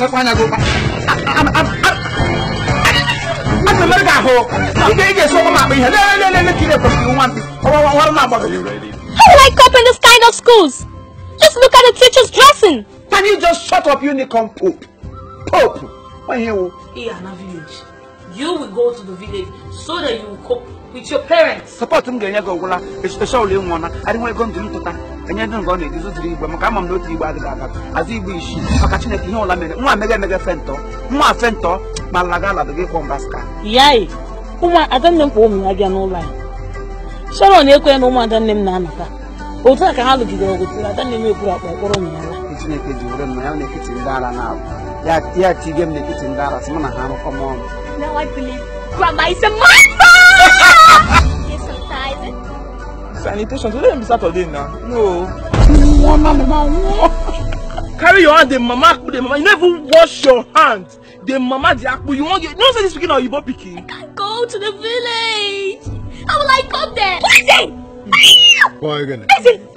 I cope in this kind of schools? Just look at the teachers dressing. Can you just shut up, unicorn pope? Pope. Here in a village. You will go to the village so that you will cope with your parents. Support him getting go especially one. I didn't want to go to Mutata. And you don't go to the city, but my mom not as he wish. I catching a pinhole. One mega fento. More fento. Malagala the gate from Basca. Yay. I don't know for me again all line. So on your queen woman than them Nana. Ota can have to go with you. I don't know if you are going to it's naked. You don't know if it's in Dara now. Yeah, Tigam make it in Dara. Come on. Now I believe Grandma is a monster! Yes, sometimes. Sanitation, today is Saturday now. No. Carry your hand, the mama. You never wash your hands. The mama, the akpu. You want? You don't say this speaking or you both picking. I can't go to the village. How will I go there? Listen! Why again? Listen!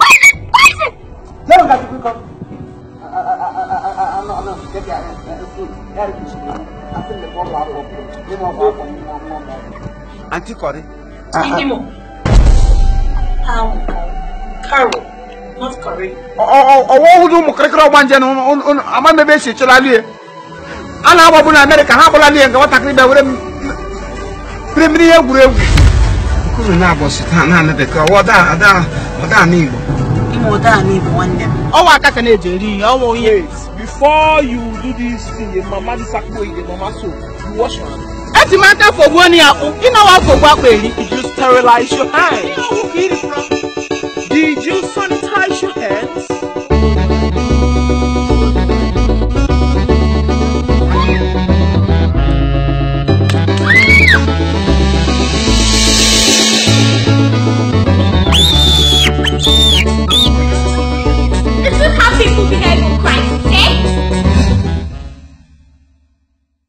Let him pick up. Auntie Corey. Indimo. Carol, not Corey. Oh, do Mukrakra Wanjan on Amanda Bessie Chalalia. Anna Wabuna America, Habolali, and what I can do with him. Premier Grove. Couldn't Sitana, the Kawada, Oh, I can't say oh, yes. Before you do this thing, the mama is the mama so you wash your hands. That's the matter for 1 year. You know what for what way? You sterilize your hands.